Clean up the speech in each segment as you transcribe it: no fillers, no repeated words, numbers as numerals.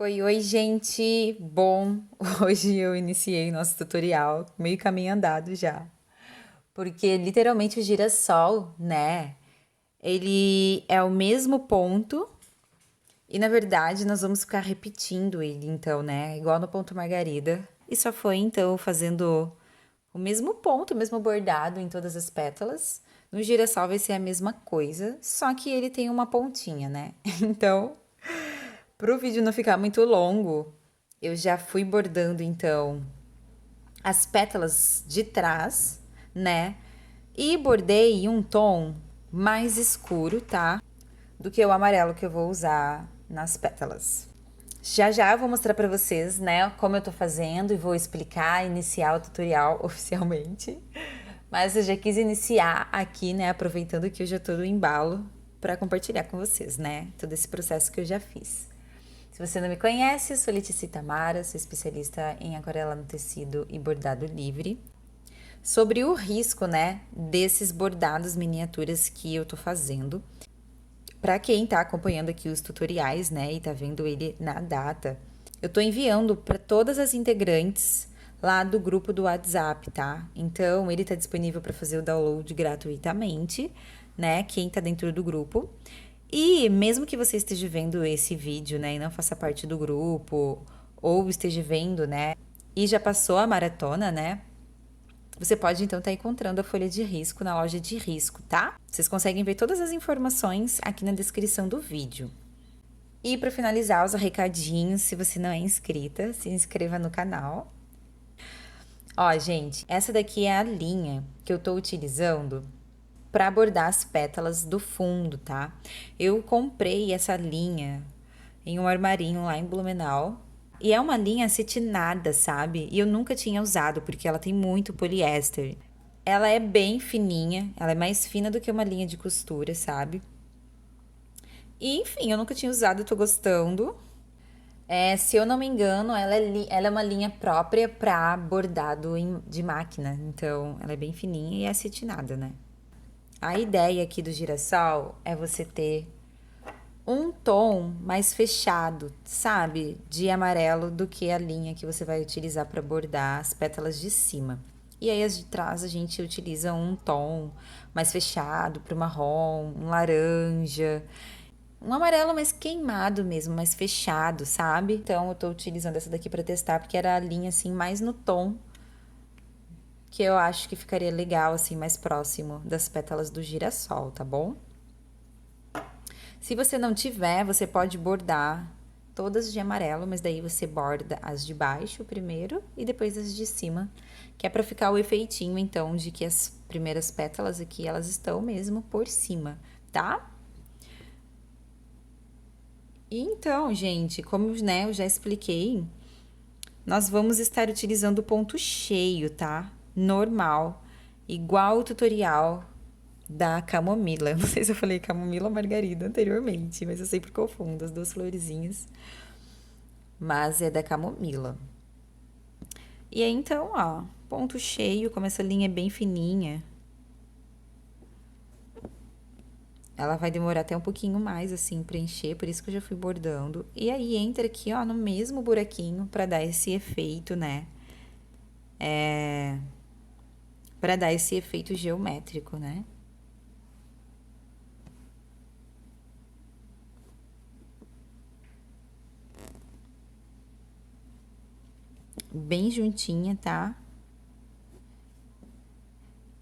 Oi, gente! Bom, hoje eu iniciei nosso tutorial, meio caminho andado já. Porque literalmente o girassol, né? Ele é o mesmo ponto e na verdade nós vamos ficar repetindo ele então, né? Igual no ponto margarida. E só foi então fazendo o mesmo ponto, o mesmo bordado em todas as pétalas. No girassol vai ser a mesma coisa, só que ele tem uma pontinha, né? Então, para o vídeo não ficar muito longo, eu já fui bordando então as pétalas de trás, né? E bordei um tom mais escuro, tá? Do que o amarelo que eu vou usar nas pétalas. Já já eu vou mostrar para vocês, né, como eu tô fazendo e vou explicar, iniciar o tutorial oficialmente. Mas eu já quis iniciar aqui, né, aproveitando que eu já tô no embalo para compartilhar com vocês, né, todo esse processo que eu já fiz. Se você não me conhece, eu sou Letícia Tamara, sou especialista em aquarela no tecido e bordado livre. Sobre o risco, né, desses bordados miniaturas que eu tô fazendo. Para quem tá acompanhando aqui os tutoriais, né, e tá vendo ele na data, eu tô enviando para todas as integrantes lá do grupo do WhatsApp, tá? Então, ele tá disponível para fazer o download gratuitamente, né, quem tá dentro do grupo. E mesmo que você esteja vendo esse vídeo, né, e não faça parte do grupo, ou esteja vendo, né, e já passou a maratona, né, você pode então estar encontrando a folha de risco na loja de risco, tá? Vocês conseguem ver todas as informações aqui na descrição do vídeo. E para finalizar os recadinhos, se você não é inscrita, se inscreva no canal. Ó, gente, essa daqui é a linha que eu tô utilizando para bordar as pétalas do fundo, tá? Eu comprei essa linha em um armarinho lá em Blumenau. E é uma linha acetinada, sabe? E eu nunca tinha usado porque ela tem muito poliéster. Ela é bem fininha, ela é mais fina do que uma linha de costura, sabe? E enfim, eu nunca tinha usado, eu tô gostando. Se eu não me engano, ela é uma linha própria para bordado de máquina. Então, ela é bem fininha e é acetinada, né? A ideia aqui do girassol é você ter um tom mais fechado, sabe? De amarelo do que a linha que você vai utilizar para bordar as pétalas de cima. E aí as de trás a gente utiliza um tom mais fechado para o marrom, um laranja, um amarelo mais queimado mesmo, mais fechado, sabe? Então eu tô utilizando essa daqui para testar porque era a linha assim mais no tom que eu acho que ficaria legal assim mais próximo das pétalas do girassol, tá bom? Se você não tiver, você pode bordar todas de amarelo, mas daí você borda as de baixo primeiro e depois as de cima, que é para ficar o efeitinho então de que as primeiras pétalas aqui elas estão mesmo por cima, tá? E então, gente, como né, eu já expliquei, nós vamos estar utilizando o ponto cheio, tá? Normal, igual o tutorial da camomila. Não sei se eu falei camomila ou margarida anteriormente, mas eu sempre confundo as duas florezinhas. Mas é da camomila. E aí, então, ó, ponto cheio, como essa linha é bem fininha, ela vai demorar até um pouquinho mais, assim, preencher, por isso que eu já fui bordando. E aí, entra aqui, ó, no mesmo buraquinho pra dar esse efeito, né? Pra dar esse efeito geométrico, né? Bem juntinha, tá?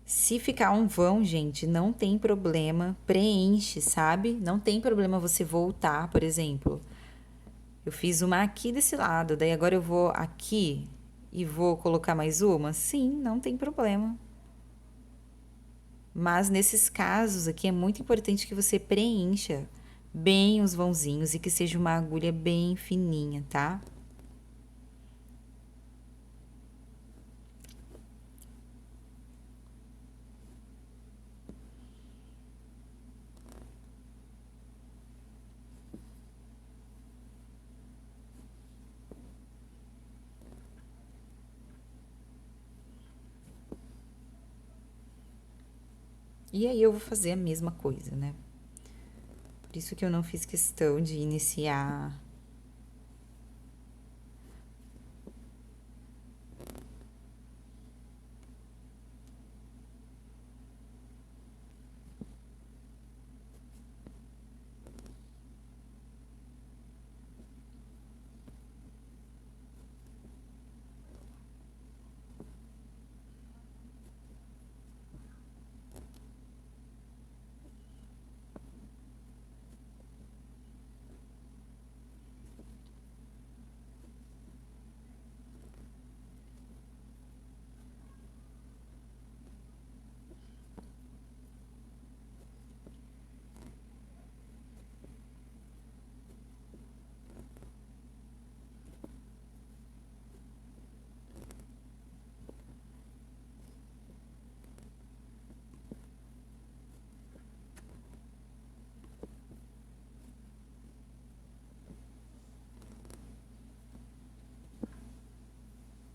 Se ficar um vão, gente, não tem problema, preenche, sabe? Não tem problema você voltar, por exemplo. Eu fiz uma aqui desse lado, daí agora eu vou aqui e vou colocar mais uma? Sim, não tem problema. Mas nesses casos aqui é muito importante que você preencha bem os vãozinhos e que seja uma agulha bem fininha, tá? E aí eu vou fazer a mesma coisa, né? Por isso que eu não fiz questão de iniciar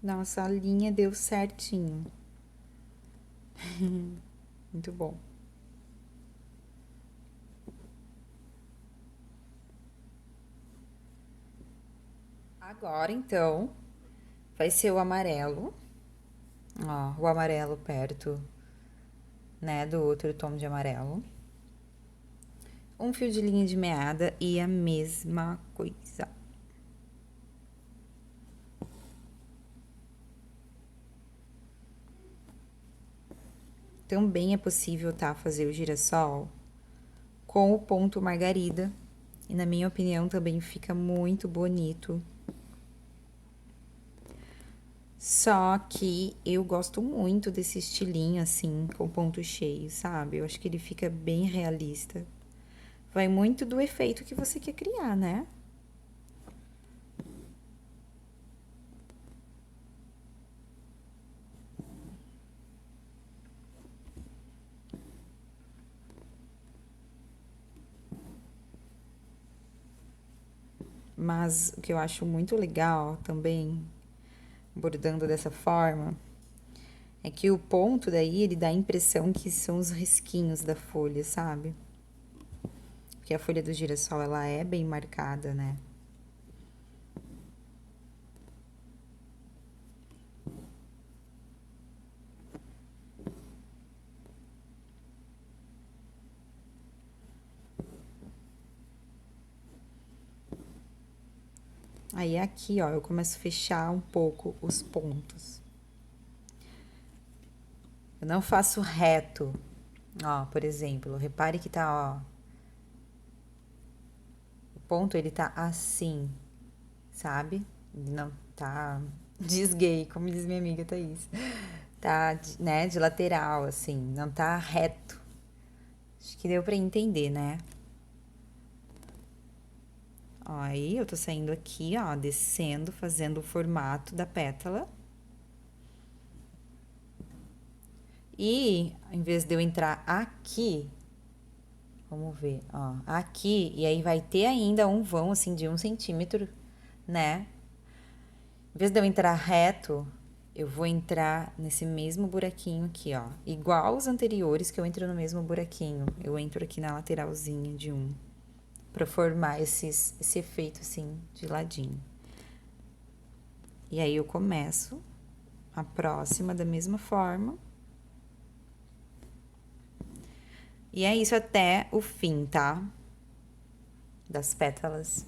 Nossa, a linha deu certinho. Muito bom. Agora, então, vai ser o amarelo. Ó, o amarelo perto, né, do outro tom de amarelo. Um fio de linha de meada e a mesma coisa. Também é possível, tá, fazer o girassol com o ponto margarida. E na minha opinião também fica muito bonito. Só que eu gosto muito desse estilinho assim, com ponto cheio, sabe? Eu acho que ele fica bem realista. Vai muito do efeito que você quer criar, né? Mas o que eu acho muito legal também, bordando dessa forma, é que o ponto daí ele dá a impressão que são os risquinhos da folha, sabe? Porque a folha do girassol ela é bem marcada, né? Aí aqui, ó, eu começo a fechar um pouco os pontos. Eu não faço reto. Ó, por exemplo, repare que tá, ó, o ponto ele tá assim, sabe? Ele não tá desguei, como diz minha amiga Thaís. Tá, né, de lateral, assim, não tá reto. Acho que deu pra entender, né? Ó, aí eu tô saindo aqui, ó, descendo, fazendo o formato da pétala. E, em vez de eu entrar aqui, vamos ver, ó, aqui, e aí vai ter ainda um vão, assim, de 1 centímetro, né? Em vez de eu entrar reto, eu vou entrar nesse mesmo buraquinho aqui, ó. Igual os anteriores que eu entro no mesmo buraquinho. Eu entro aqui na lateralzinha de um, pra formar esse efeito, assim, de ladinho. E aí eu começo a próxima da mesma forma. E é isso até o fim, tá? Das pétalas.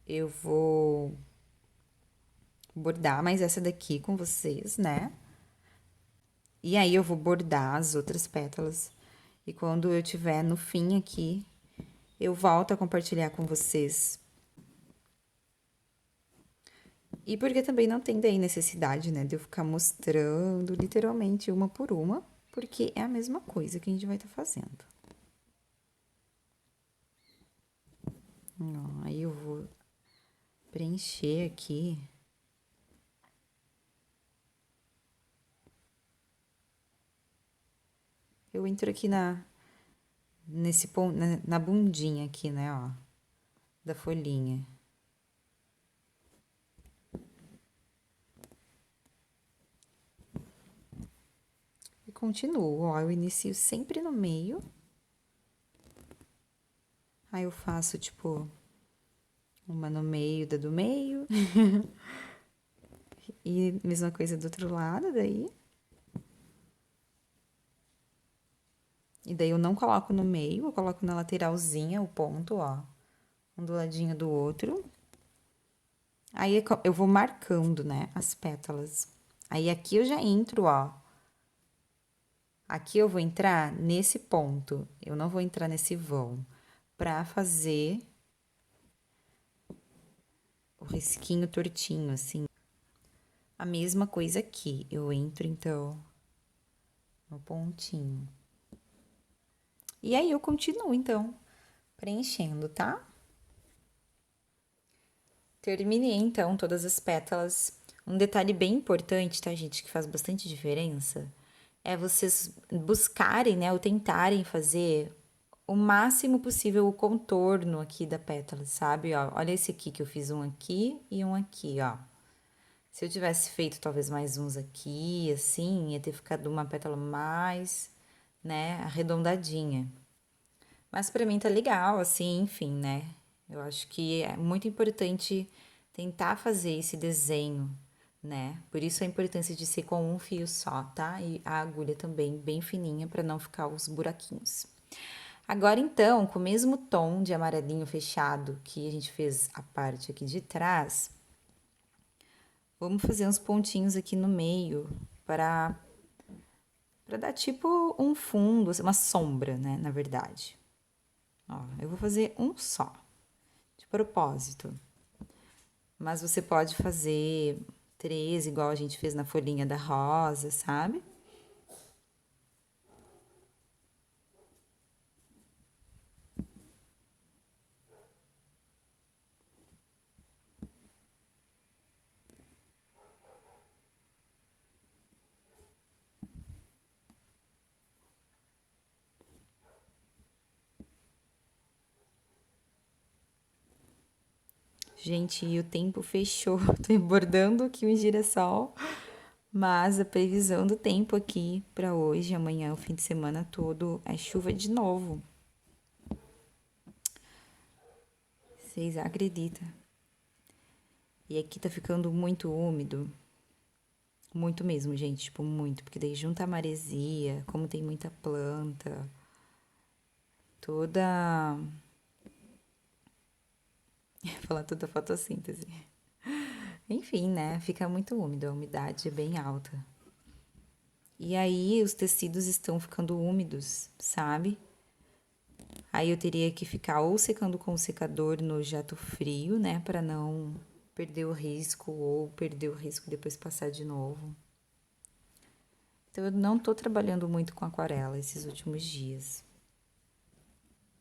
Eu vou bordar mais essa daqui com vocês, né? E aí eu vou bordar as outras pétalas. E quando eu tiver no fim aqui, eu volto a compartilhar com vocês. E porque também não tem daí necessidade, né, de eu ficar mostrando literalmente uma por uma, porque é a mesma coisa que a gente vai estar fazendo. Ó, aí eu vou preencher aqui. Eu entro aqui nesse ponto, na bundinha aqui, né, ó, da folhinha. E continuo, ó, eu inicio sempre no meio. Aí eu faço, tipo, uma no meio da do meio. E mesma coisa do outro lado, daí. E daí eu não coloco no meio, eu coloco na lateralzinha o ponto, ó. Um do ladinho do outro. Aí eu vou marcando, né, as pétalas. Aí aqui eu já entro, ó. Aqui eu vou entrar nesse ponto. Eu não vou entrar nesse vão. Pra fazer o risquinho tortinho, assim. A mesma coisa aqui. Eu entro, então, no pontinho. E aí eu continuo, então, preenchendo, tá? Terminei então todas as pétalas. Um detalhe bem importante, tá, gente, que faz bastante diferença, é vocês buscarem, né, ou tentarem fazer o máximo possível o contorno aqui da pétala, sabe? Ó, olha esse aqui que eu fiz um aqui e um aqui, ó. Se eu tivesse feito talvez mais uns aqui, assim, ia ter ficado uma pétala mais, né, arredondadinha. Mas pra mim tá legal, assim, enfim, né? Eu acho que é muito importante tentar fazer esse desenho, né? Por isso a importância de ser com um fio só, tá? E a agulha também bem fininha para não ficar os buraquinhos. Agora então, com o mesmo tom de amarelinho fechado que a gente fez a parte aqui de trás, vamos fazer uns pontinhos aqui no meio para dar tipo um fundo, uma sombra, né, na verdade. Ó, eu vou fazer um só, de propósito. Mas você pode fazer três, igual a gente fez na folhinha da rosa, sabe? Gente, e o tempo fechou. Tô bordando aqui um girassol, mas a previsão do tempo aqui para hoje, amanhã, o fim de semana todo, é chuva de novo. Vocês acreditam? E aqui tá ficando muito úmido. Muito mesmo, gente, tipo, muito. Porque daí junta a maresia, como tem muita planta, toda. Falar toda fotossíntese. Enfim, né? Fica muito úmido, a umidade é bem alta. E aí os tecidos estão ficando úmidos, sabe? Aí eu teria que ficar ou secando com o secador no jato frio, né, para não perder o risco ou perder o risco e depois passar de novo. Então eu não tô trabalhando muito com aquarela esses últimos dias.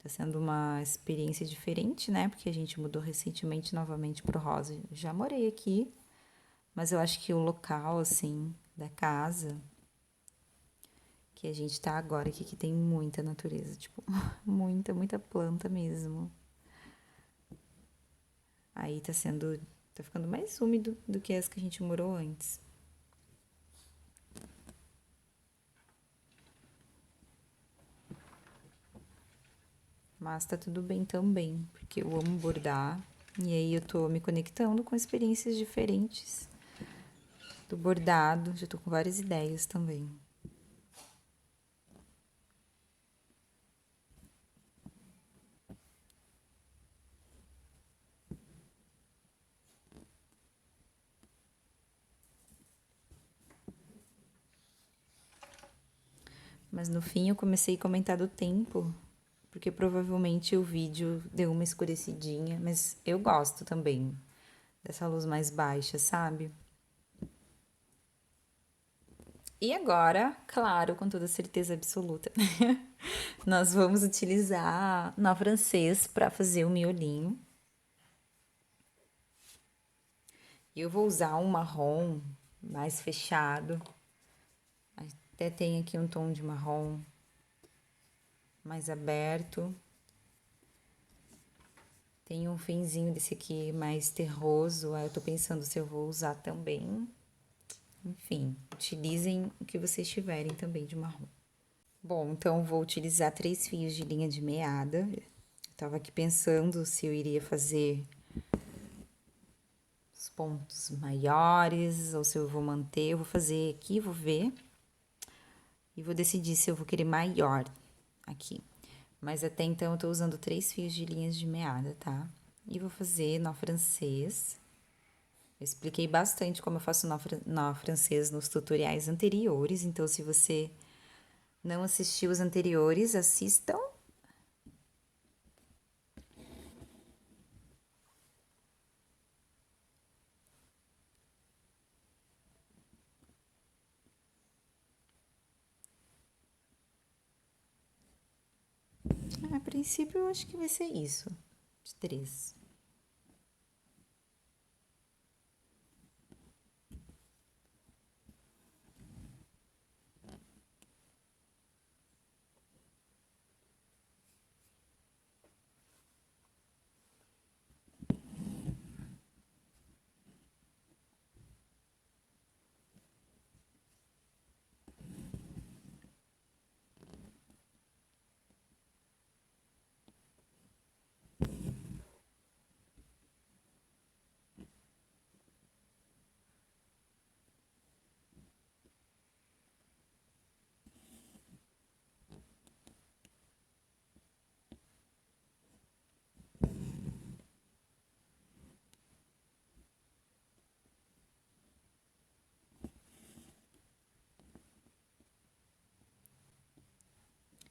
Tá sendo uma experiência diferente, né? Porque a gente mudou recentemente novamente pro rosa. Já morei aqui, mas eu acho que o local assim da casa que a gente tá agora aqui que tem muita natureza, tipo, muita planta mesmo. Aí tá ficando mais úmido do que as que a gente morou antes. Mas tá tudo bem também, porque eu amo bordar. E aí eu tô me conectando com experiências diferentes do bordado. Já tô com várias ideias também. Mas no fim eu comecei a comentar do tempo, porque provavelmente o vídeo deu uma escurecidinha, mas eu gosto também dessa luz mais baixa, sabe? E agora, claro, com toda certeza absoluta, nós vamos utilizar nó francês para fazer o miolinho. E eu vou usar um marrom mais fechado. Até tem aqui um tom de marrom mais aberto. Tem um finzinho desse aqui mais terroso. Aí eu tô pensando se eu vou usar também. Enfim, utilizem o que vocês tiverem também de marrom. Bom, então vou utilizar 3 fios de linha de meada. Eu tava aqui pensando se eu iria fazer os pontos maiores ou se eu vou manter. Eu vou fazer aqui, vou ver e vou decidir se eu vou querer maior aqui. Mas até então eu tô usando 3 fios de linhas de meada, tá? E vou fazer nó francês. Eu expliquei bastante como eu faço nó francês nos tutoriais anteriores, então se você não assistiu os anteriores, assistam. A princípio eu acho que vai ser isso, de 3.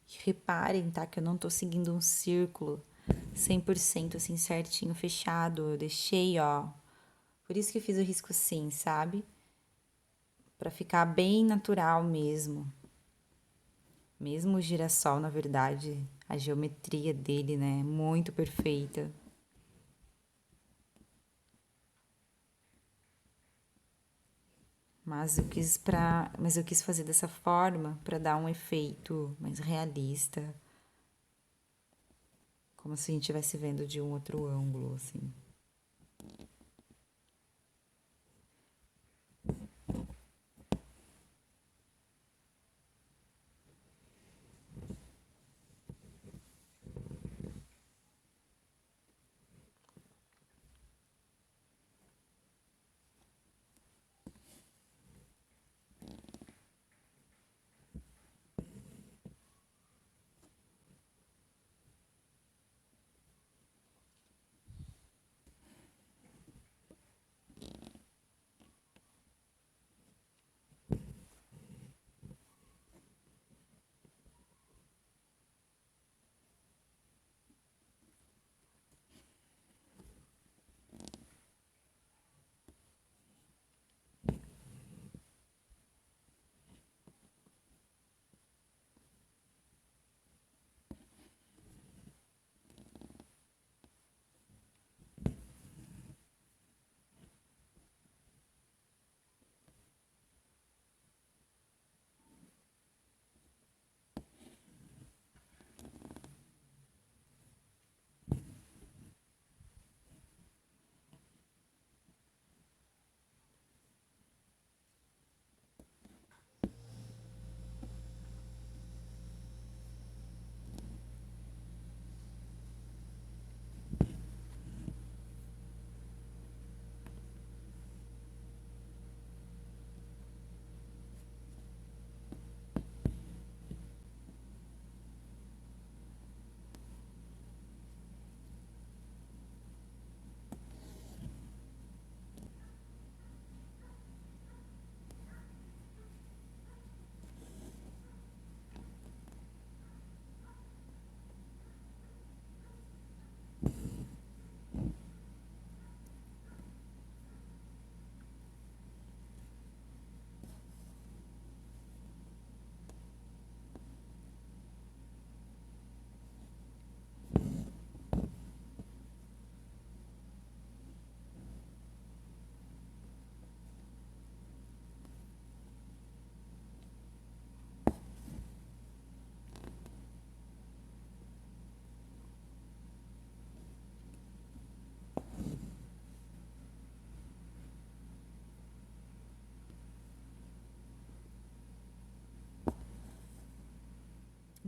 Reparem, tá? Que eu não tô seguindo um círculo 100% assim certinho, fechado. Eu deixei, ó. Por isso que eu fiz o risco assim, sabe? Pra ficar bem natural mesmo. Mesmo o girassol, na verdade, a geometria dele, né, é muito perfeita. Mas eu quis fazer dessa forma para dar um efeito mais realista, como se a gente estivesse vendo de um outro ângulo, assim.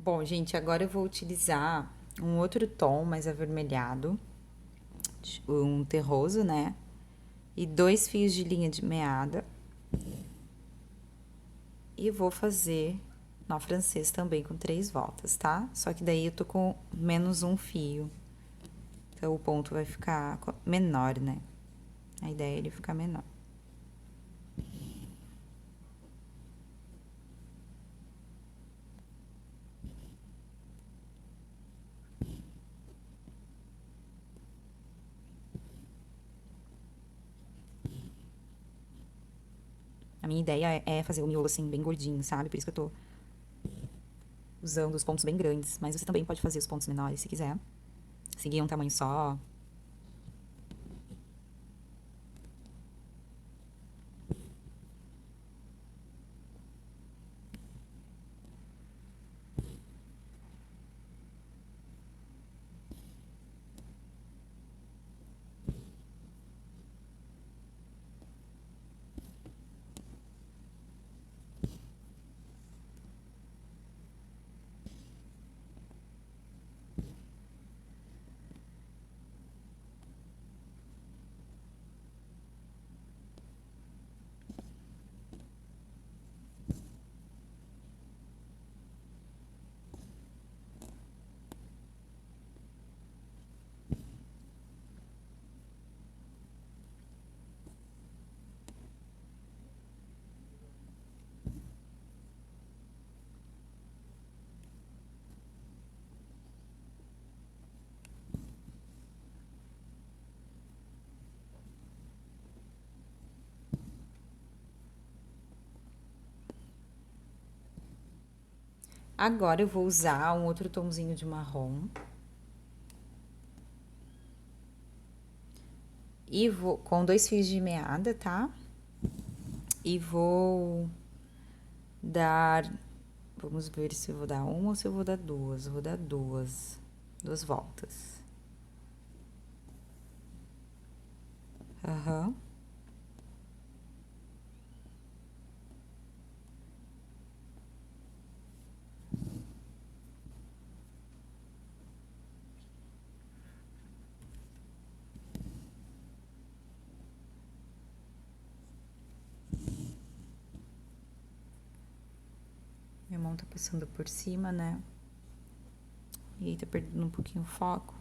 Bom, gente, agora eu vou utilizar um outro tom mais avermelhado, um terroso, né? E dois fios de linha de meada. E vou fazer nó francês também com 3 voltas, tá? Só que daí eu tô com menos um fio. Então o ponto vai ficar menor, né? A ideia é ele ficar menor. A minha ideia é fazer o miolo assim, bem gordinho, sabe? Por isso que eu tô usando os pontos bem grandes. Mas você também pode fazer os pontos menores se quiser. Seguir um tamanho só. Agora eu vou usar um outro tomzinho de marrom. E vou com 2 fios de meada, tá? E vou dar, vamos ver se eu vou dar uma ou se eu vou dar duas. Eu vou dar duas voltas. Aham. Minha mão tá passando por cima, né? E aí tá perdendo um pouquinho o foco.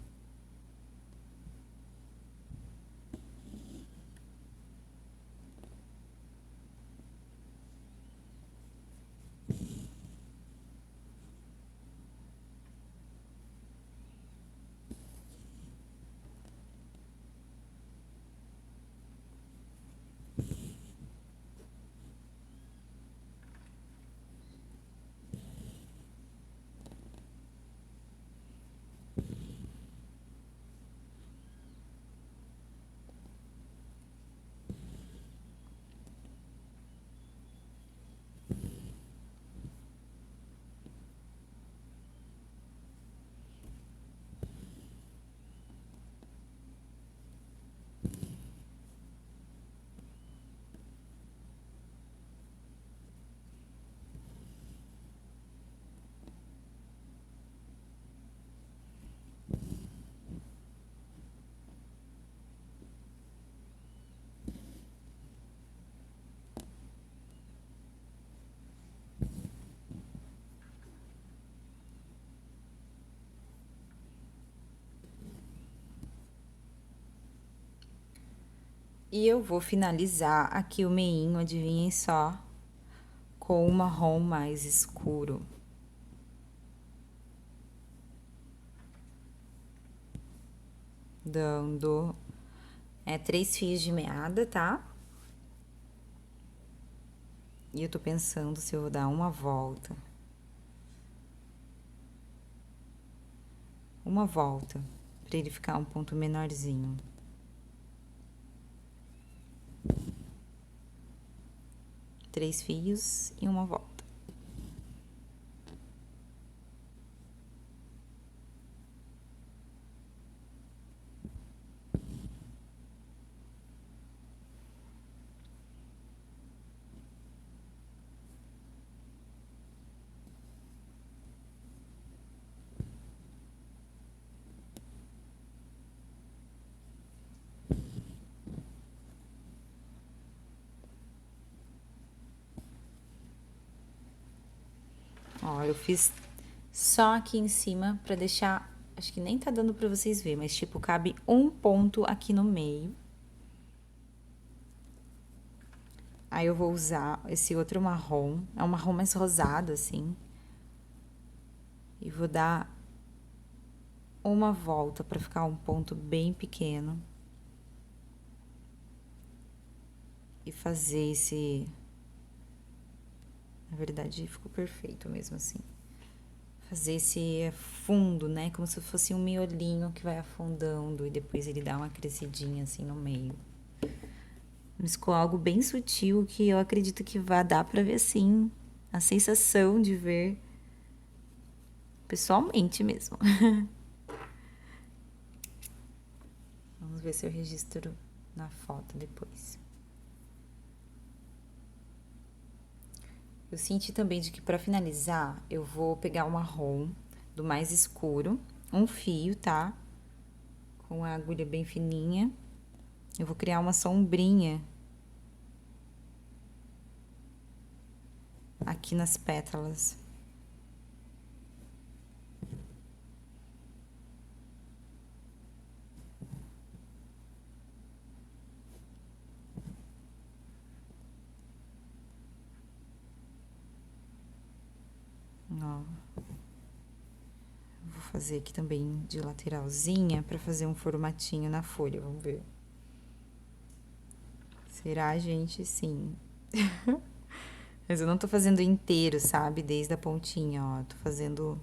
E eu vou finalizar aqui o meinho, adivinhem só, com o marrom mais escuro. Dando 3 fios de meada, tá? E eu tô pensando se eu vou dar uma volta. Uma volta, pra ele ficar um ponto menorzinho. Três fios e uma volta. Ó, eu fiz só aqui em cima pra deixar, acho que nem tá dando pra vocês verem, mas tipo, cabe um ponto aqui no meio. Aí eu vou usar esse outro marrom, é um marrom mais rosado, assim. E vou dar uma volta pra ficar um ponto bem pequeno. E fazer esse... Na verdade, ficou perfeito mesmo assim. Fazer esse fundo, né? Como se fosse um miolinho que vai afundando e depois ele dá uma crescidinha assim no meio. Mas ficou algo bem sutil que eu acredito que vai dar pra ver assim a sensação de ver pessoalmente mesmo. Vamos ver se eu registro na foto depois. Eu senti também de que para finalizar, eu vou pegar o marrom do mais escuro, um fio, tá? Com a agulha bem fininha. Eu vou criar uma sombrinha aqui nas pétalas. Ó. Vou fazer aqui também de lateralzinha para fazer um formatinho na folha, vamos ver. Será, gente? Sim. Mas eu não tô fazendo inteiro, sabe? Desde a pontinha, ó. Tô fazendo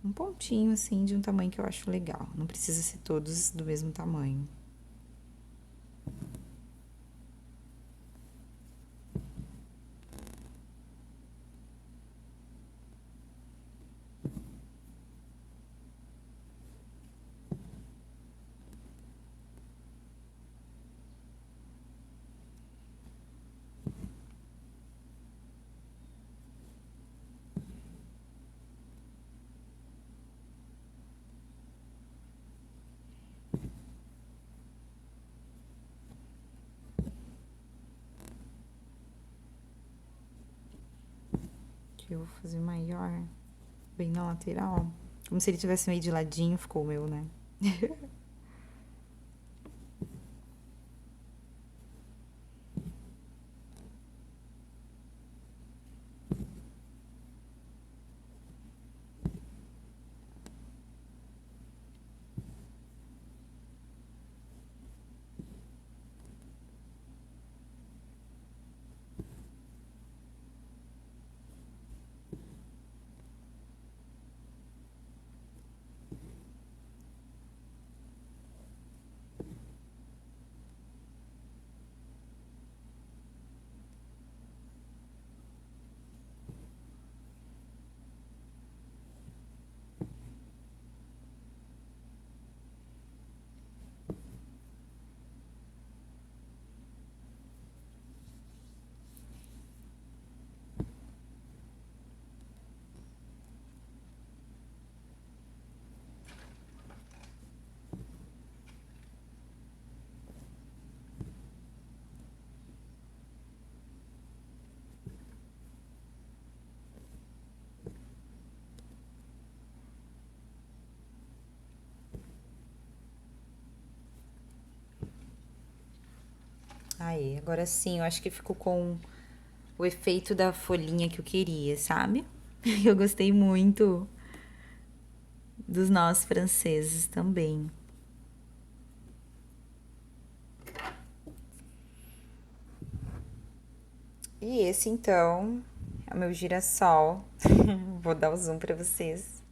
um pontinho, assim, de um tamanho que eu acho legal. Não precisa ser todos do mesmo tamanho. Que eu vou fazer maior, bem na lateral. Como se ele tivesse meio de ladinho, ficou o meu, né? Aí, agora sim, eu acho que ficou com o efeito da folhinha que eu queria, sabe? Eu gostei muito dos nós franceses também. E esse então é o meu girassol. Vou dar o zoom para vocês.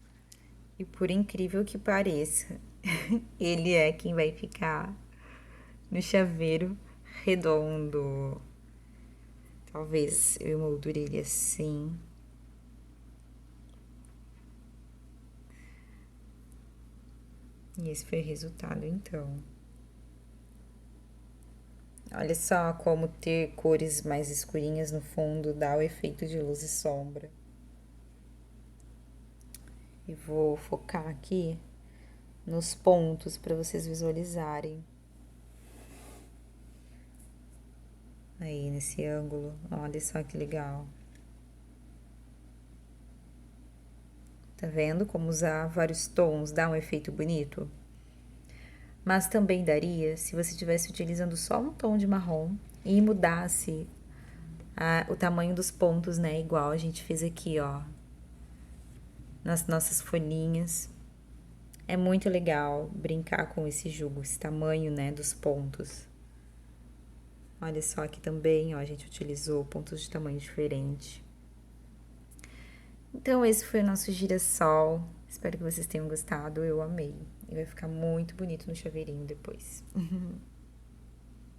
E por incrível que pareça, ele é quem vai ficar no chaveiro redondo. Talvez eu moldure ele assim. E esse foi o resultado então. Olha só como ter cores mais escurinhas no fundo dá o efeito de luz e sombra. E vou focar aqui nos pontos para vocês visualizarem. Aí nesse ângulo, olha só que legal. Tá vendo como usar vários tons dá um efeito bonito? Mas também daria se você estivesse utilizando só um tom de marrom e mudasse o tamanho dos pontos, né? Igual a gente fez aqui, ó, nas nossas folhinhas. É muito legal brincar com esse jugo, esse tamanho, né, dos pontos. Olha só aqui também, ó, a gente utilizou pontos de tamanho diferente. Então esse foi o nosso girassol. Espero que vocês tenham gostado, eu amei. E vai ficar muito bonito no chaveirinho depois.